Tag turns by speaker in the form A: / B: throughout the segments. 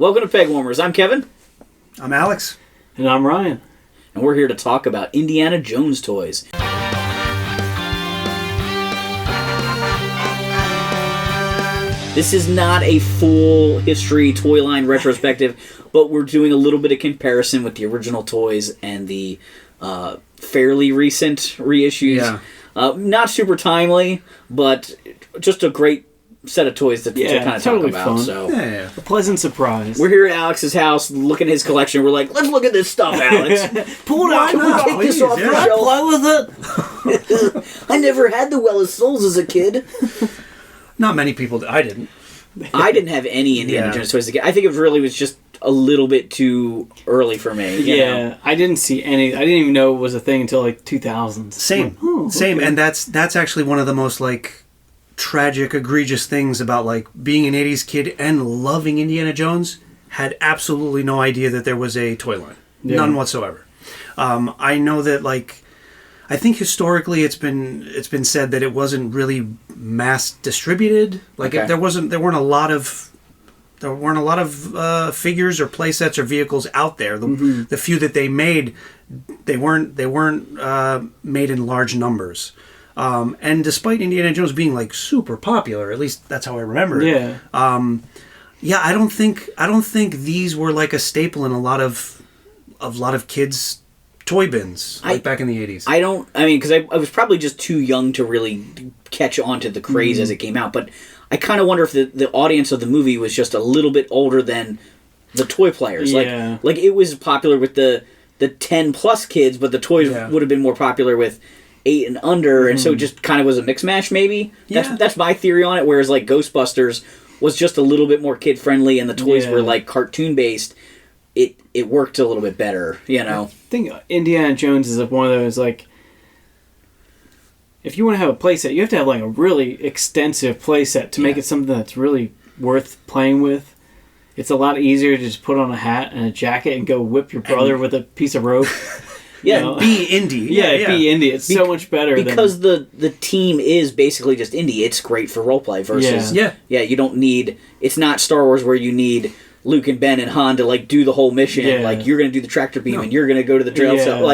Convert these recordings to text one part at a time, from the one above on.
A: Welcome to Pegwarmers. I'm Kevin.
B: I'm Alex.
C: And I'm Ryan.
A: And we're here to talk about Indiana Jones toys. This is not a full history toy line retrospective, but we're doing a little bit of comparison with the original toys and the fairly recent reissues.
B: Yeah.
A: Not super timely, but just a great set of toys to kind of
C: totally
A: talk about.
C: Fun.
A: So
B: Yeah.
C: A pleasant surprise.
A: we're here at Alex's house looking at his collection. We're like, let's look at this stuff, Alex. Pull it out. Can we take this off the shelf?
C: Play with it.
A: I never had the Well of Souls as a kid.
B: Not many people did. I didn't.
A: I didn't have any Indiana Jones toys as a kid. I think it really was just a little bit too early for me. You know?
C: I didn't see any. I didn't even know it was a thing until like 2000s.
B: Same. Same. And that's actually one of the most tragic, egregious things about being an 80s kid and loving Indiana Jones. Had absolutely no idea that there was a toy line. Yeah. None whatsoever. I know that I think historically it's been said that it wasn't really mass distributed. There weren't a lot of figures or play sets or vehicles out there. The few that they made, they weren't made in large numbers. And despite Indiana Jones being super popular, at least that's how I remember it.
A: Yeah.
B: I don't think these were a staple in a lot of kids' toy bins back in the 80s.
A: Because I was probably just too young to really catch on to the craze as it came out, but I kind of wonder if the audience of the movie was just a little bit older than the toy players.
C: Yeah.
A: It was popular with the 10 plus kids, but the toys would have been more popular with 8 and under, and so it just kind of was a mix mash maybe. That's my theory on it, whereas Ghostbusters was just a little bit more kid friendly and the toys were cartoon based. It worked a little bit better, you know.
C: I think Indiana Jones is one of those if you want to have a playset, you have to have a really extensive playset to make it something that's really worth playing with. It's a lot easier to just put on a hat and a jacket and go whip your brother with a piece of rope.
B: Be Indy.
C: Be Indy. It's so much better
A: because the team is basically just Indy. It's great for roleplay versus you don't need. It's not Star Wars where you need Luke and Ben and Han to do the whole mission. You're going to do the tractor beam and you're going to go to the trail. So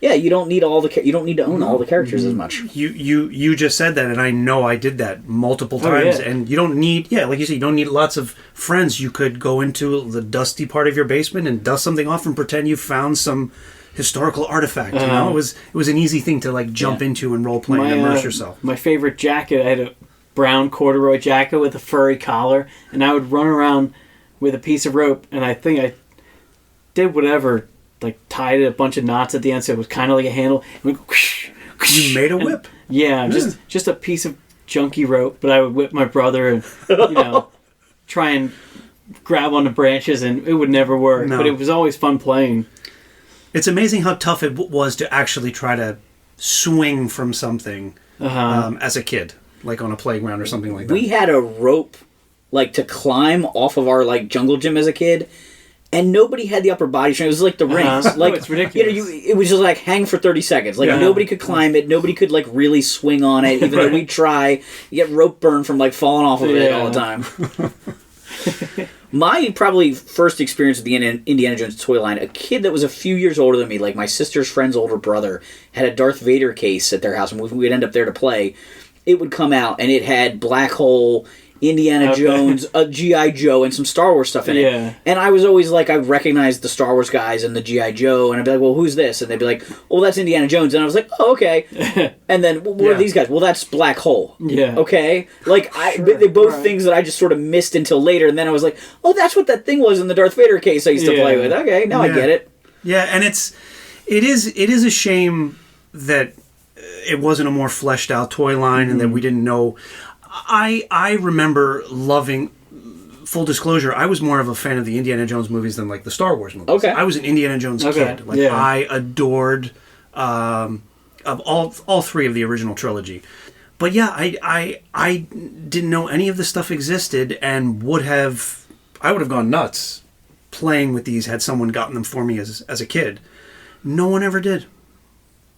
A: you don't need you don't need to own all the characters as much.
B: You just said that, and I know I did that multiple times. And you don't need like you said, you don't need lots of friends. You could go into the dusty part of your basement and dust something off and pretend you found some historical artifact. You know, it was an easy thing to jump into and role play and immerse yourself.
C: My favorite jacket, I had a brown corduroy jacket with a furry collar, and I would run around with a piece of rope, and I think I did whatever, tied a bunch of knots at the end so it was kind of like a handle. You
B: made a whip.
C: Just a piece of junky rope, but I would whip my brother and try and grab on the branches, and it would never work. No. But it was always fun playing.
B: It's amazing how tough it was to actually try to swing from something as a kid, on a playground or something like that.
A: We had a rope to climb off of our jungle gym as a kid, and nobody had the upper body strength. It was the rings.
C: It's ridiculous.
A: It was just hang for 30 seconds. Nobody could climb it. Nobody could really swing on it, even though we'd try. You get rope burn from falling off of it all the time. My probably first experience with the Indiana Jones toy line, a kid that was a few years older than me, my sister's friend's older brother, had a Darth Vader case at their house, and we'd end up there to play. It would come out, and it had Black Hole, Indiana Jones, a G.I. Joe, and some Star Wars stuff in it. And I was always I recognized the Star Wars guys and the G.I. Joe, and I'd be like, well, who's this? And they'd be like, well, that's Indiana Jones. And I was like, oh, okay. And then, well, what are these guys? Well, that's Black Hole.
C: Yeah.
A: Okay? They both things that I just sort of missed until later, and then I was like, oh, that's what that thing was in the Darth Vader case I used to play with. Okay, now I get it.
B: Yeah, and it is a shame that it wasn't a more fleshed out toy line and that we didn't know. I remember loving, full disclosure, I was more of a fan of the Indiana Jones movies than the Star Wars movies.
A: Okay.
B: I was an Indiana Jones kid. I adored of all three of the original trilogy. But I didn't know any of this stuff existed and I would have gone nuts playing with these had someone gotten them for me as a kid. No one ever did.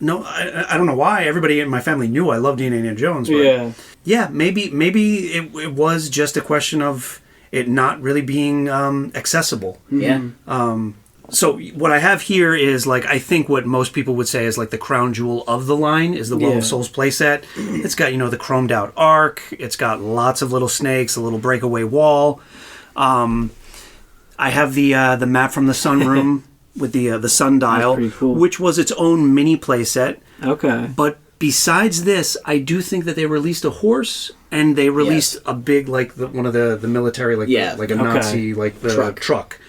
B: No, I don't know why. Everybody in my family knew I loved Indiana Jones. But maybe it was just a question of it not really being accessible.
A: Yeah.
B: So what I have here is like I think what most people would say is like the crown jewel of the line is the Well of Souls playset. It's got the chromed out arc. It's got lots of little snakes, a little breakaway wall. I have the map from the sunroom with the sundial,
C: cool.
B: which was its own mini playset.
C: Okay.
B: But besides this, I do think that they released a horse and they released a big one of the military like a Nazi truck,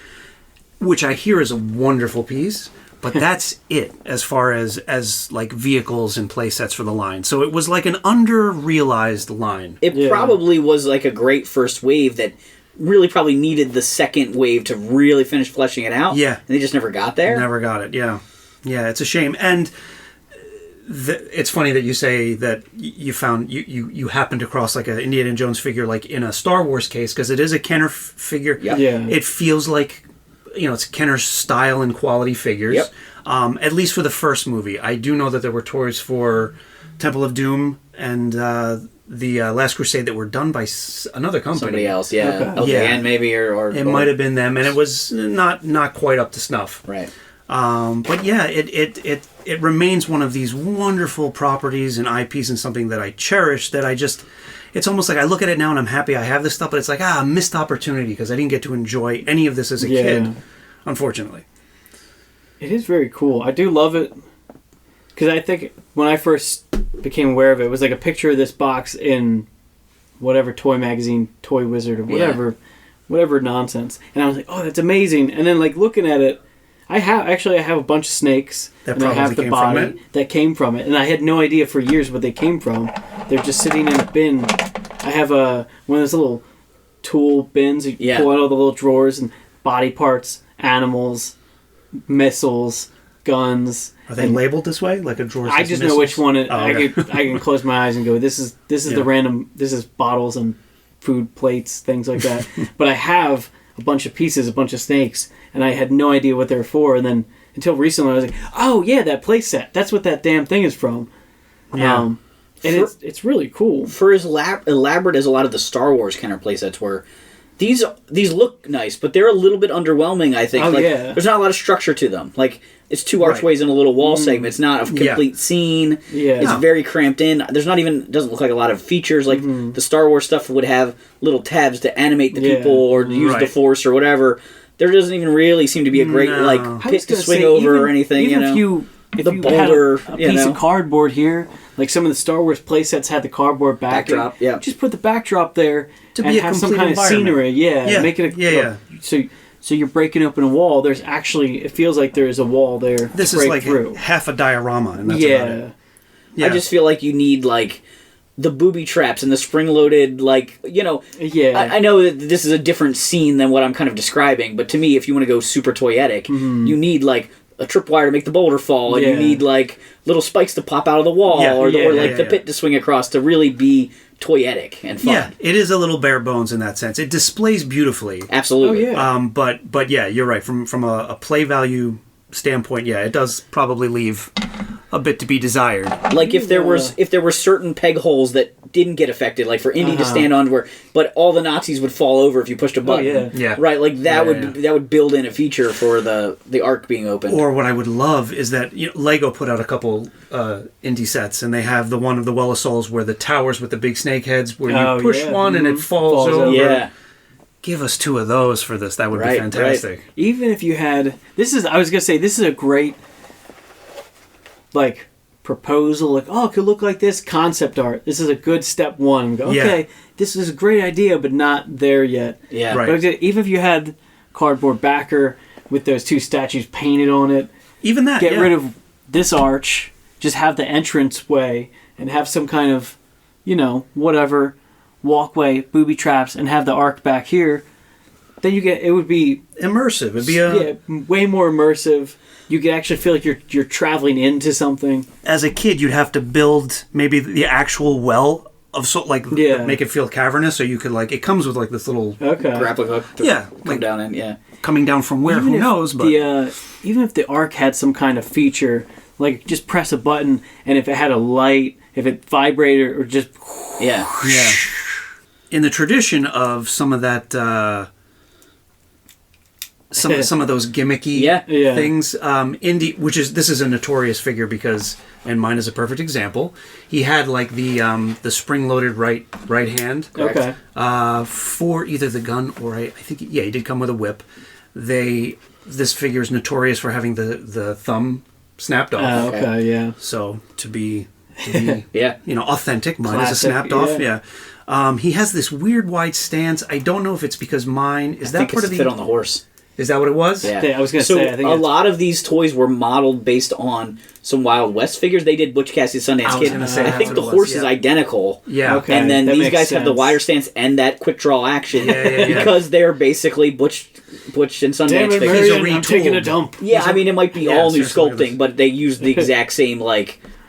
B: which I hear is a wonderful piece. But that's it as far as like vehicles and playsets for the line. So it was like an under-realized line.
A: It probably was like a great first wave that really probably needed the second wave to really finish fleshing it out.
B: Yeah.
A: And they just never got there.
B: Never got it, yeah. Yeah, it's a shame. And it's funny that you say that you found, you happened across like an Indiana Jones figure like in a Star Wars case, because it is a Kenner figure.
A: Yep.
C: Yeah.
B: It feels like, it's Kenner's style and quality figures.
A: Yep.
B: At least for the first movie. I do know that there were toys for Temple of Doom and the Last Crusade that were done by another company.
A: Somebody else, yeah. Okay, and maybe or
B: it might have been them, and it was not quite up to snuff.
A: Right.
B: But yeah, it remains one of these wonderful properties and IPs and something that I cherish. That it's almost like I look at it now and I'm happy I have this stuff, but it's like a missed opportunity because I didn't get to enjoy any of this as a kid, unfortunately.
C: It is very cool. I do love it because I think when I first became aware of it, it was like a picture of this box in whatever toy magazine, Toy Wizard or whatever nonsense, and I was like, oh, that's amazing. And then like looking at it, I have a bunch of snakes
B: that
C: I have the body that came from it, and I had no idea for years what they came from. They're just sitting in a bin. I have one of those little tool bins. You pull out all the little drawers and body parts, animals, missiles, guns.
B: Are they labeled this way, like a drawer?
C: I just know which one. I can close my eyes and go, this is the random. This is bottles and food plates, things like that. But I have a bunch of pieces, a bunch of snakes, and I had no idea what they were for. And then until recently, I was like, oh yeah, that play set. That's what that damn thing is from.
B: Yeah.
C: And it's really cool.
A: For as elaborate as a lot of the Star Wars Kenner playsets were, these look nice, but they're a little bit underwhelming, I think. There's not a lot of structure to them. Like, it's two archways and a little wall segment. It's not a complete scene.
C: Yeah.
A: It's very cramped in. There's not even, doesn't look like a lot of features. Like, the Star Wars stuff would have little tabs to animate the people or use the Force or whatever. There doesn't even really seem to be a great, pit to swing over or anything,
C: if you
A: boulder,
C: had a piece of cardboard here, like some of the Star Wars playsets had the cardboard backdrop.
A: Just
C: put the backdrop there
B: to be
C: have some kind of scenery. Make it so you're breaking open a wall. There's actually, it feels like there is a wall there.
B: This is like half a diorama, and that's about it.
A: I just feel like you need the booby traps and the spring-loaded, I know that this is a different scene than what I'm kind of describing, but to me, if you want to go super toyetic, you need a tripwire to make the boulder fall, and you need little spikes to pop out of the wall, or the pit to swing across to really be toyetic and fun.
B: Yeah, it is a little bare bones in that sense. It displays beautifully.
A: Absolutely.
C: Oh, yeah.
B: But yeah, you're right. From a play value standpoint, it does probably leave a bit to be desired.
A: Like if there were certain peg holes that didn't get affected, like for Indy to stand on, but all the Nazis would fall over if you pushed a button. Right, like that would build in a feature for the arc being open.
B: Or what I would love is that Lego put out a couple Indy sets, and they have the one of the Well of Souls where the towers with the big snake heads, where you push one and it falls over.
A: Yeah.
B: Give us two of those for this. That would be fantastic.
C: Right. Even if you had this is a great proposal, it could look like this, concept art. This is a good step one. This is a great idea, but not there yet.
A: Yeah.
B: Right.
C: But even if you had cardboard backer with those two statues painted on it,
B: even that,
C: get rid of this arch, just have the entrance way and have some kind of, whatever walkway, booby traps, and have the arc back here. Then it would be
B: immersive. It'd be
C: way more immersive. You could actually feel like you're traveling into something.
B: As a kid, you'd have to build maybe the actual well of make it feel cavernous, so you could it comes with this little
A: grappling hook. Come down in.
B: Coming down from where? Who knows? But
C: even if the arc had some kind of feature, like just press a button, and if it had a light, if it vibrated or just
B: in the tradition of some of that, some of those gimmicky things, Indy, this is a notorious figure because, and mine is a perfect example. He had like the spring-loaded right hand.
C: Okay.
B: For either the gun or I think he did come with a whip. This figure is notorious for having the thumb snapped off.
C: Okay, yeah.
B: So to be authentic, mine
C: Classic,
B: is a snapped off. Yeah. He has this weird wide stance. I don't know if it's because mine is that part of the
A: fit on the horse.
B: Is that what it was?
A: Yeah.
C: I was going to
A: say,
C: I think
A: a lot of these toys were modeled based on some Wild West figures. They did Butch Cassidy Sundance Kid. I think the horse is identical.
B: Yeah.
C: Okay.
A: And then these guys
C: sense.
A: have the wider stance and that quick draw action because they're basically Butch and Sundance figures.
C: I'm taking a dump.
A: Yeah, I mean, it might be all new sculpting, but they use the exact same,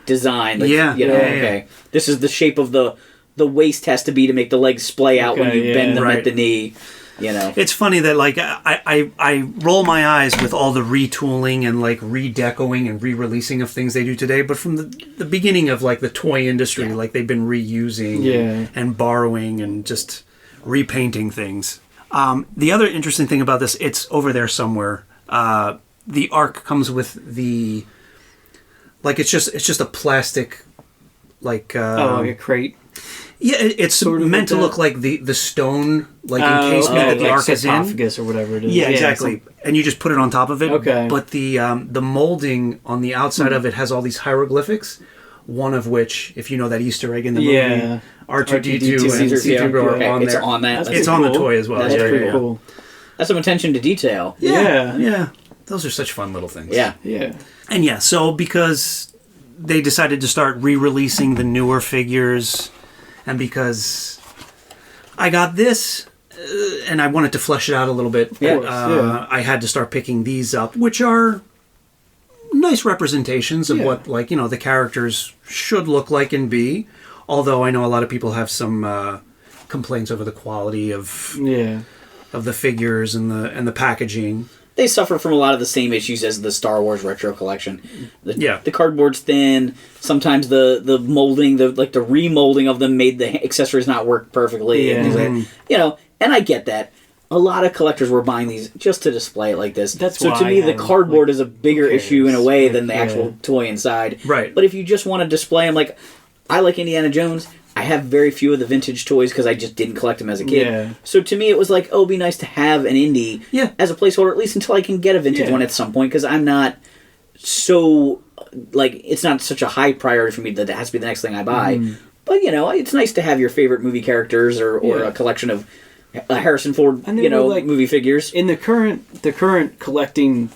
A: design. Okay. This is the shape of the waist has to be to make the legs splay out when you bend them at the knee.
B: It's funny that I roll my eyes with all the retooling and redecoing and re-releasing of things they do today, but from the beginning of the toy industry, they've been reusing and borrowing and just repainting things. The other interesting thing about this, it's over there somewhere. The arc comes with the it's just a plastic
C: like a crate.
B: Yeah, it's sort of meant to look like the stone encasement that the arc is in,
C: or whatever it is.
B: Yeah, exactly. And you just put it on top of it.
C: Okay.
B: But the molding on the outside of it has all these hieroglyphics. One of which, if you know that Easter egg in the movie, R2D2 and C3PO are on there.
A: It's on that.
B: It's on the toy as well.
A: That's pretty cool. That's some attention to detail.
B: Yeah. Those are such fun little things.
A: Yeah.
B: And so because they decided to start re-releasing the newer figures. And because I got this, and I wanted to flesh it out a little bit, I had to start picking these up, which are nice representations of what, the characters should look like and be. Although I know a lot of people have some complaints over the quality of the figures and the packaging.
A: They suffer from a lot of the same issues as the Star Wars retro collection. The cardboard's thin. Sometimes the molding, the remolding of them made the accessories not work perfectly. And and I get that. A lot of collectors were buying these just to display it like this. So to me, the cardboard is a bigger issue in a way than the actual toy inside.
B: Right.
A: But if you just want to display them, I like Indiana Jones. I have very few of the vintage toys because I just didn't collect them as a kid.
C: Yeah.
A: So to me, it was it'd be nice to have an Indy as a placeholder, at least until I can get a vintage one at some point, because I'm not so, it's not such a high priority for me that it has to be the next thing I buy. But, it's nice to have your favorite movie characters or a collection of Harrison Ford, movie figures.
C: In the current collecting,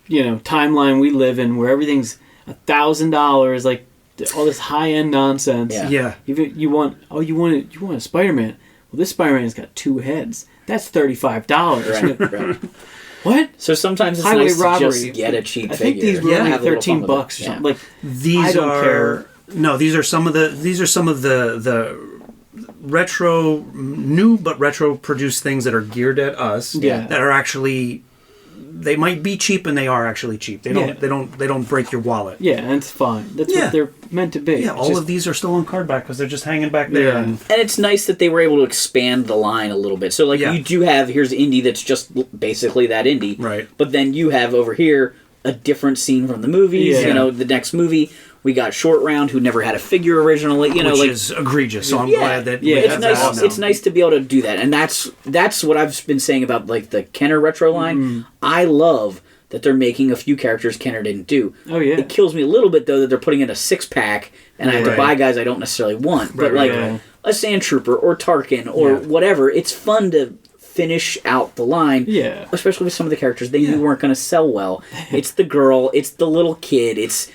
C: timeline we live in, where everything's $1,000, all this high-end nonsense.
B: Yeah.
C: You want a Spider-Man. Well, this Spider-Man's got 2 heads. That's $35.
A: Right.
C: What?
A: So sometimes it's
C: Highway
A: nice
C: robbery.
A: to just get a cheap
C: I
A: figure.
C: think these were only
A: have a little fun
C: $13
A: with
C: or
A: it.
C: something.
B: These
C: I don't care.
B: No, these are some of the retro, new but retro produced things that are geared at us.
C: Yeah.
B: That are actually, they might be cheap and they are actually cheap. They don't break your wallet.
C: Yeah, and it's fine. That's what they're meant to be.
B: Yeah, all of these are still on cardback because they're just hanging back there.
C: Yeah.
B: And
A: it's nice that they were able to expand the line a little bit. So you do have, here's Indy that's just basically that Indy.
B: Right.
A: But then you have over here a different scene from the movies.
C: Yeah.
A: The next movie. We got Short Round, who never had a figure originally.
B: Which is egregious. So I'm glad that we have
A: nice.
B: that now.
A: It's nice to be able to do that, and that's what I've been saying about the Kenner retro line. I love that they're making a few characters Kenner didn't do.
C: Oh yeah.
A: It kills me a little bit though that they're putting in a 6-pack, and I have to buy guys I don't necessarily want. But a Sand Trooper or Tarkin or whatever, it's fun to finish out the line.
C: Yeah.
A: Especially with some of the characters they knew weren't going to sell well. It's the girl. It's the little kid. It's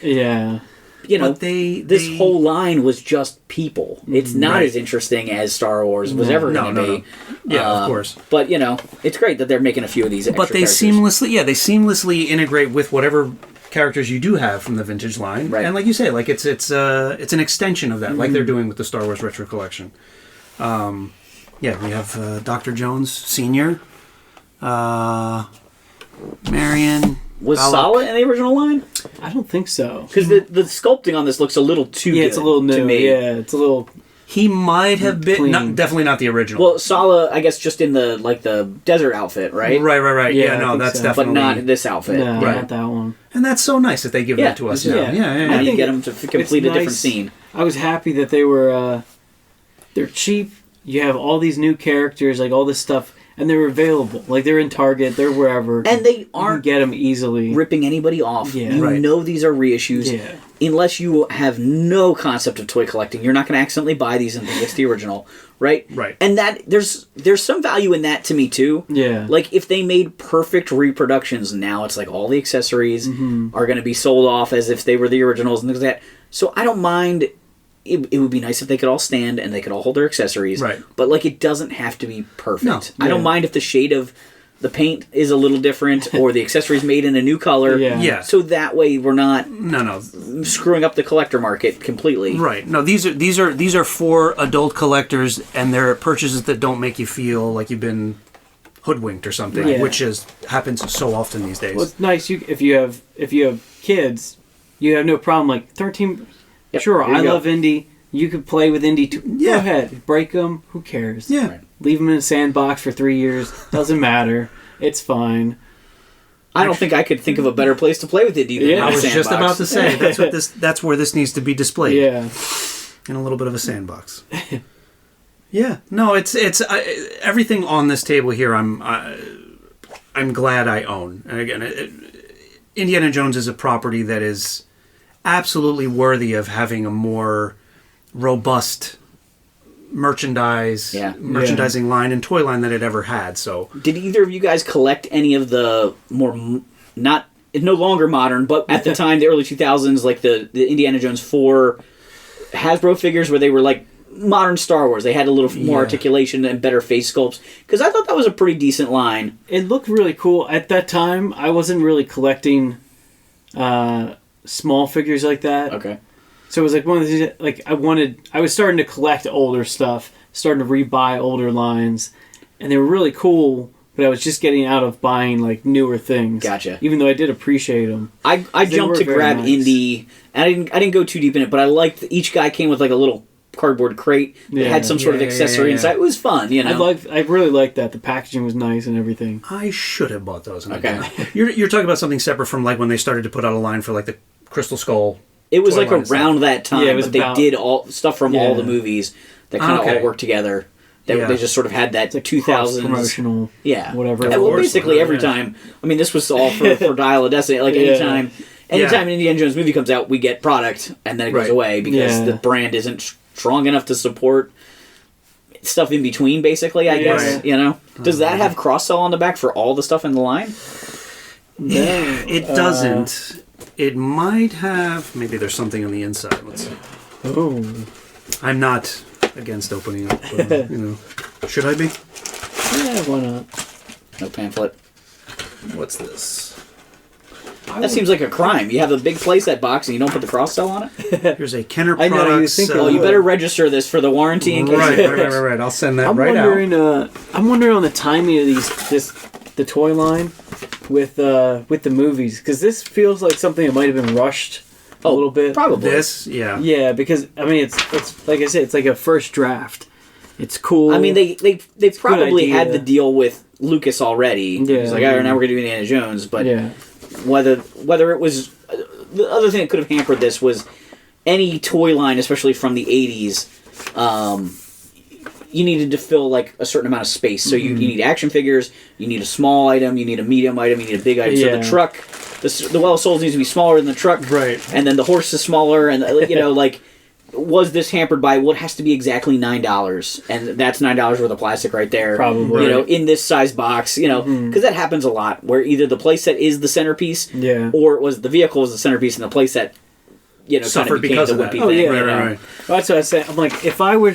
B: but
A: this whole line was just people. It's not as interesting as Star Wars was ever going to be.
B: Yeah, of course.
A: But it's great that they're making a few of these. Extra
B: But they seamlessly integrate with whatever characters you do have from the vintage line.
A: Right.
B: And like you say, it's an extension of that, like they're doing with the Star Wars Retro Collection. We have Dr. Jones Sr., Marion.
A: Was
B: Balak.
A: Solid in the original line?
C: I don't think so.
A: Because the sculpting on this looks a little too good
C: it's a little new.
A: to me.
C: Yeah, it's a little.
B: He might have been
C: Clean.
B: definitely not the original.
A: Well, Sala, I guess, just in the desert outfit, right?
B: Right.
C: Yeah,
B: Yeah,
C: I
B: no,
C: think
B: that's
C: so.
B: definitely.
A: But not in this outfit.
C: No,
B: Right.
C: not that one.
B: And that's so nice that they give that to us now.
C: Yeah.
B: Yeah.
A: I
C: I
A: think
C: think
A: get them to complete a different
C: nice.
A: scene.
C: I was happy that they were. They're cheap. You have all these new characters, like all this stuff, and they're available. Like they're in Target, they're wherever,
A: And they
C: you can
A: aren't
C: get them easily.
A: ripping anybody off.
C: Yeah.
A: You
B: Right.
A: know these are reissues.
C: Yeah.
A: Unless you have no concept of toy collecting, you're not going to accidentally buy these and think it's the original, right?
B: Right.
A: And that there's some value in that to me too.
C: Yeah.
A: Like if they made perfect reproductions, now it's like all the accessories are going to be sold off as if they were the originals and things like that. So I don't mind. It would be nice if they could all stand and they could all hold their accessories.
B: Right.
A: But like it doesn't have to be perfect.
B: No.
A: I don't
C: Yeah.
A: mind if the shade of the paint is a little different or the accessories made in a new color.
C: Yeah.
A: So that way we're not
B: No.
A: screwing up the collector market completely.
B: Right. No, these are for adult collectors, and they're purchases that don't make you feel like you've been hoodwinked or something,
C: Yeah.
B: which happens so often these days.
C: Well, it's nice if you have kids, you have no problem. Like 13.
A: Yep,
C: Sure,
A: here you
C: I
A: go.
C: love Indy. You could play with Indy too.
B: Yeah.
C: Go ahead, break them. Who cares?
B: Yeah.
A: Right.
C: Leave them in a sandbox for 3 years. Doesn't matter. It's fine.
A: I don't think I could think of a better place to play with Indy than
C: Yeah.
A: in a
B: I was just
A: sandbox.
B: about to say that's where this needs to be displayed.
C: Yeah.
B: In a little bit of a sandbox. Yeah. No, it's everything on this table here. I'm glad I own. And again, Indiana Jones is a property that is absolutely worthy of having a more robust merchandising line and toy line that it ever had. So
A: Did either of you guys collect any of the more no longer modern, but at the time, the early 2000s, like the Indiana Jones 4 Hasbro figures where they were like modern Star Wars? They had a little more
B: Yeah.
A: articulation and better face sculpts. Because I thought that was a pretty decent line.
C: It looked really cool. At that time, I wasn't really collecting small figures like that.
A: Okay.
C: So it was like one of the things, like I was starting to collect older stuff, starting to rebuy older lines, and they were really cool, but I was just getting out of buying like newer things.
A: Gotcha.
C: Even though I did appreciate them.
A: I
C: They
A: jumped
C: were
A: to
C: very
A: grab
C: nice.
A: Indy, and I didn't go too deep in it, but I liked each guy came with like a little cardboard crate that
C: Yeah.
A: had some sort of
B: Yeah,
A: accessory
B: yeah.
A: inside. It was fun, you know.
C: I really liked that. The packaging was nice and everything.
B: I should have bought those.
A: Okay.
B: You're talking about something separate from like when they started to put out a line for like the Crystal Skull.
A: It was
B: toy
A: like
B: line and
A: around that time,
C: Yeah, it was
A: but they
C: about-
A: did all stuff from all the
C: Yeah.
A: movies that kind of
B: Okay.
A: all worked together. They
B: Yeah.
A: just sort of had that 2000s
C: promotional.
A: yeah,
C: whatever.
A: And
C: Of
A: well,
B: course,
A: basically every
C: yeah.
A: time. I mean, this was all for Dial of Destiny. Like
C: Yeah.
A: anytime an Indiana Jones movie comes out, we get product, and then it goes
B: Right.
A: away because
C: Yeah.
A: the brand isn't strong enough to support stuff in between. Basically, I guess
C: Right.
A: you know. Does that have cross sell on the back for all the stuff in the line?
B: It doesn't. It might have. Maybe there's something on the inside. Let's see.
C: Oh.
B: I'm not against opening up. Should I be?
C: Yeah, why not?
A: No pamphlet.
B: What's this?
A: That seems like a crime. You have a big playset box and you don't put the cross sell on it.
B: Here's a Kenner
C: I know, you
B: Products.
C: think
A: Well, you better register this for the warranty in case.
B: Right. I'll send that
C: I'm
B: right
C: wondering.
B: out.
C: I'm wondering on the timing of the toy line with the movies, because this feels like something that might have been rushed a little bit.
A: Probably.
B: This, yeah.
C: Yeah, because I mean it's like I said, it's like a first draft. It's cool.
A: I mean, they probably
C: idea.
A: had the deal with Lucas already.
C: Yeah.
A: It's like, all right, now we're going to do Indiana Jones. But
C: yeah,
A: whether it was... the other thing that could have hampered this was any toy line, especially from the 80s, you needed to fill like a certain amount of space. So you need action figures, you need a small item, you need a medium item, you need a big item. So
C: Yeah.
A: the truck, the Well of Souls needs to be smaller than the truck.
B: Right.
A: And then the horse is smaller, and like... Was this hampered by what has to be exactly $9, and that's $9 worth of plastic right there?
C: Probably.
A: In this size box, because that happens a lot, where either the playset is the centerpiece,
C: Yeah.
A: or it was the vehicle was the centerpiece, and the playset,
B: Suffered
A: became
B: because
A: the
B: of that.
A: wimpy
C: Oh,
A: thing.
C: yeah.
B: Right.
C: Well, that's what I said. I'm like, if I were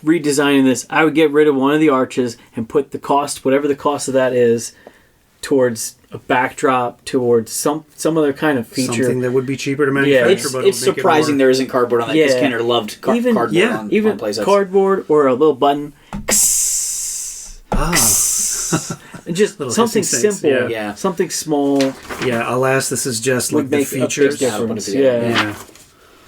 C: redesigning this, I would get rid of one of the arches and put the cost, whatever the cost of that is, towards a backdrop, towards some other kind of feature.
B: Something that would be cheaper to manufacture, but
A: It's
B: would make
A: surprising
B: it
A: there isn't cardboard on that because
C: Yeah.
A: Kenner loved cardboard on
C: even
A: playsets.
C: cardboard or a little button.
B: more.
C: And just
B: Little
C: something
B: hissing things,
C: simple,
A: yeah.
C: something small
B: Yeah, alas, this is just
C: would
B: like the
C: make a big
B: features.
C: difference.
A: Yeah.
C: Yeah.
B: Yeah.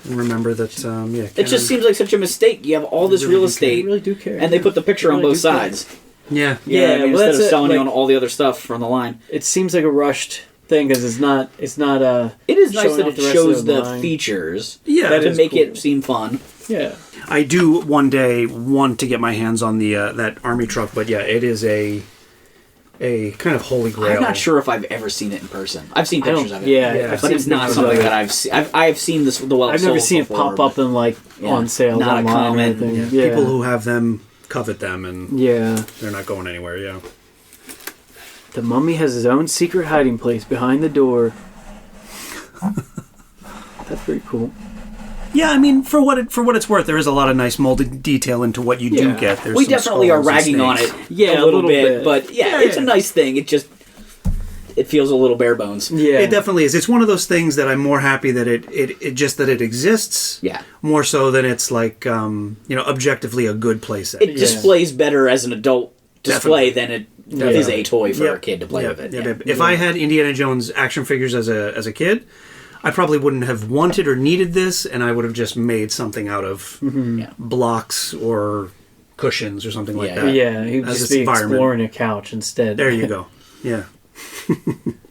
B: remember that. Yeah,
A: It just seems like such a mistake. You have all this real
C: I
A: estate,
C: really do care.
A: and they put the picture on both sides.
B: Yeah.
A: Yeah, I mean,
C: well,
A: instead of selling you
C: like,
A: on all the other stuff on the line.
C: it seems like a rushed thing because it's not.
A: It is nice
C: showing
A: that
C: off
A: it
C: the rest
A: shows
C: of the
A: the
C: line.
A: features.
B: Yeah,
C: That
A: to
C: is
A: make
C: cool.
A: it seem fun.
C: Yeah.
B: I do one day want to get my hands on the that army truck, but yeah, it is a kind of holy grail.
A: I'm not sure if I've ever seen it in person. I've seen
C: I don't-
A: pictures of it.
C: yeah, I've
A: but
C: seen
A: it's not
C: pictures
A: something
C: of it.
A: that I've seen. I've seen this the well.
C: I've never seen it pop up and like on sale
A: Not a
C: online
A: common-
C: or anything.
B: Yeah,
C: Yeah.
B: people who have them covet them, and
C: Yeah.
B: they're not going anywhere. Yeah.
C: The mummy has his own secret hiding place behind the door. That's pretty cool.
B: Yeah, I mean, for what it's worth, there is a lot of nice molded detail into what you do
C: Yeah.
B: get. There's
A: We
B: some
A: definitely are
B: skulls and
A: ragging on it.
B: snakes.
C: Yeah,
A: a little bit, but
B: Yeah,
A: it's
B: yeah.
A: a nice thing. It feels a little bare bones.
C: Yeah.
B: It definitely is. It's one of those things that I'm more happy that it just that it exists.
A: Yeah.
B: More so than it's like objectively a good play set.
A: It displays better as an adult display than it is a toy for
B: Yep.
A: a kid to play
B: Yep.
A: with it.
B: Yep.
A: Yeah.
B: Yep. If I had Indiana Jones action figures as a kid, I probably wouldn't have wanted or needed this, and I would have just made something out of blocks or cushions or something like that.
C: Yeah, he would
B: As
C: just
B: its
C: be
B: environment.
C: exploring a couch instead.
B: There you go. Yeah.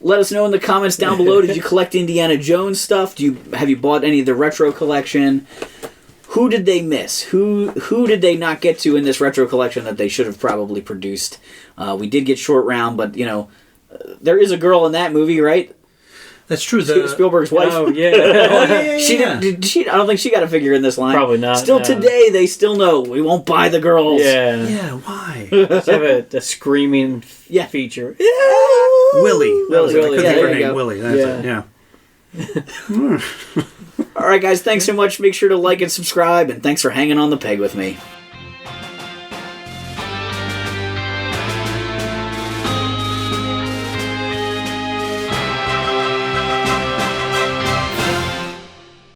A: Let us know in the comments down below. Did you collect Indiana Jones stuff? Have you bought any of the retro collection? Who did they miss? Who did they not get to in this retro collection that they should have probably produced? We did get Short Round, but there is a girl in that movie, right?
B: That's true.
A: Spielberg's wife.
C: Oh, yeah.
A: She didn't. I don't think she got a figure in this line.
C: Probably not,
A: Still
C: no.
A: today, they still know we won't buy the girls.
C: Yeah.
B: Yeah, why?
C: Just have a screaming
A: Yeah.
C: feature.
B: Willie. That was it. I
A: Willie.
B: couldn't
A: Yeah,
B: think of her
A: there you
B: name.
A: go.
B: Willie. That's it. Yeah.
A: All right, guys. Thanks so much. Make sure to like and subscribe, and thanks for hanging on the peg with me.